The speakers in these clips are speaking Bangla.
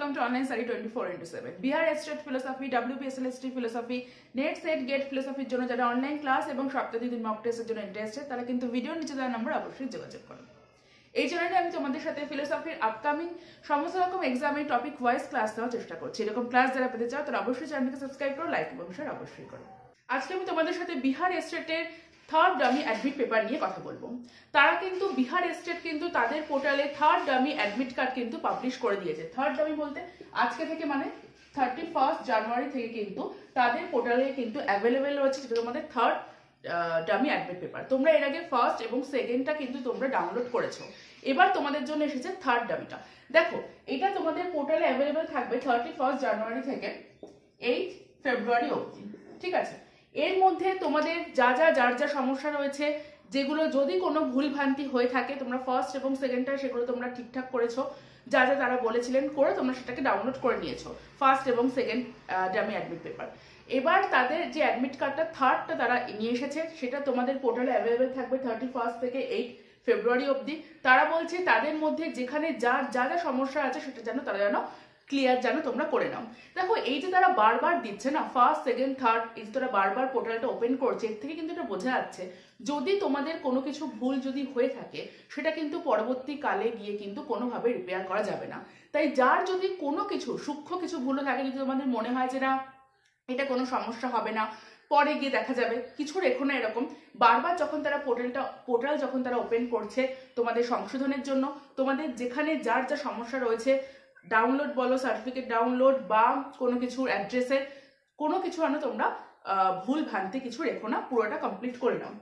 welcome to Online Study 24/7. Bihar state philosophy, WBSL philosophy, NET SET GATE ফিলোসফির জন্য যারা অনলাইন ক্লাস এবং সপ্তাহে 2 দিন মক টেস্টের জন্য ইন্টারেস্টেড তারা কিন্তু ভিডিওর নিচে দেওয়া নম্বর অবশ্যই যোগাযোগ করুন। এই চ্যানেলে আমি তোমাদের সাথে ফিলোসফির আপকামিং সমস্ত রকম এক্সামের টপিক ওয়াইজ ক্লাস নেওয়ার চেষ্টা করছি। এরকম ক্লাস যারা পেতে চাও তারা অবশ্যই চ্যানেলকে সাবস্ক্রাইব করো, লাইক এবং শেয়ার অবশ্যই করো। আজকে আমি তোমাদের সাথে বিহার স্টেটের থার্ড ডামি অ্যাডমিট পেপার নিয়ে কথা বলবো। তারা কিন্তু বিহার স্টেট কিন্তু তাদের পোর্টালে থার্ড ডামি অ্যাডমিট কার্ড কিন্তু পাবলিশ করে দিয়েছে। থার্ড ডামি বলতে আজকে থেকে মানে 31 জানুয়ারি থেকে কিন্তু তাদের পোর্টালে কিন্তু অ্যাভেলেবেল রয়েছে, যেটা তোমাদের থার্ড ডামি অ্যাডমিট পেপার। তোমরা এর আগে ফার্স্ট এবং সেকেন্ডটা কিন্তু তোমরা ডাউনলোড করেছো, এবার তোমাদের জন্য এসেছে থার্ড ডামিটা। দেখো, এটা তোমাদের পোর্টালে অ্যাভেলেবেল থাকবে 31 জানুয়ারি থেকে 8 ফেব্রুয়ারি অবধি, ঠিক আছে? এর মধ্যে তোমাদের যার যা সমস্যা রয়েছে, যেগুলো যদি কোনো ভুলভ্রান্তি হয়ে থাকে, তোমরা ফার্স্ট এবং সেকেন্ডটা সেগুলো তোমরা ঠিকঠাক করেছো, যা তারা বলেছিলেন করে তোমরা সেটাকে ডাউনলোড করে নিয়েছো ফার্স্ট এবং সেকেন্ড ডামি অ্যাডমিট পেপার। এবার তাদের যে অ্যাডমিট কার্ডটা থার্ডটা তারা নিয়ে এসেছে, সেটা তোমাদের পোর্টালে অ্যাভেলেবেল থাকবে 31 থেকে 8 ফেব্রুয়ারি অবধি। তারা বলছে তাদের মধ্যে যেখানে যা সমস্যা আছে সেটা তারা যেন ক্লিয়ার তোমরা করে নাও। দেখো, এই যে তারা বারবার দিচ্ছে না ফার্স্ট সেকেন্ড থার্ড, এই যে তারা বারবার পোর্টালটা ওপেন করছে, এর থেকে কিন্তু এটা বোঝা যাচ্ছে যদি তোমাদের কোনো কিছু ভুল যদি হয়ে থাকে সেটা কিন্তু পরবর্তীকালে গিয়ে কিন্তু কোনোভাবে রিপেয়ার করা যাবে না। তাই যার যদি কোনো কিছু সূক্ষ্ম কিছু ভুল থাকে, যদি তোমাদের মনে হয় যে না এটা কোনো সমস্যা হবে না, পরে গিয়ে দেখা যাবে, কিছু রেখো না এরকম। বারবার যখন তারা পোর্টাল যখন তারা ওপেন করছে তোমাদের সংশোধনের জন্য, তোমাদের যেখানে যার যা সমস্যা রয়েছে, ডাউনলোড বলো, সার্টিফিকেট ডাউনলোড বা কোনো কিছুর অ্যাড্রেসের কোনো কিছু তোমরা ভুল ভ্রান্তি কিছু রেখো না, পুরোটা কমপ্লিট করে নাও।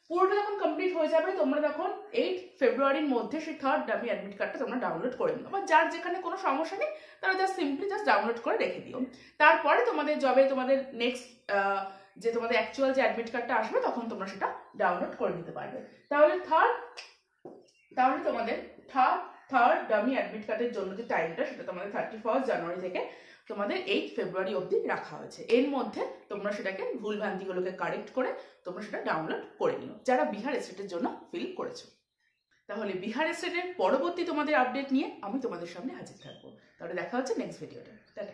পুরোটা যখন কমপ্লিট হয়ে যাবে তোমরা তখন 8 ফেব্রুয়ারির মধ্যে সেই থার্ড ডামি অ্যাডমিট কার্ডটা তোমরা ডাউনলোড করে নিও, বা যার যেখানে কোনো সমস্যা নেই তারা সিম্পলি ডাউনলোড করে রেখে দিও। তারপরে তোমাদের তোমাদের নেক্সট যে তোমাদের অ্যাকচুয়াল যে অ্যাডমিট কার্ডটা আসবে তখন তোমরা সেটা ডাউনলোড করে নিতে পারবে। তাহলে তোমাদের থার্ড ডামি অ্যাডমিট কার্ডের জন্য যে টাইমটা সেটা তোমাদের 31 জানুয়ারি থেকে তোমাদের 8 ফেব্রুয়ারি অবধি রাখা হয়েছে। এর মধ্যে তোমরা সেটাকে ভুলভ্রান্তিগুলোকে কারেক্ট করে তোমরা সেটা ডাউনলোড করে নিও, যারা বিহার স্টেটের জন্য ফিল করেছো। তাহলে বিহার স্টেটের পরবর্তী তোমাদের আপডেট নিয়ে আমি তোমাদের সামনে হাজির থাকবো। তাহলে দেখা হচ্ছে নেক্সট ভিডিওতে। টাটা।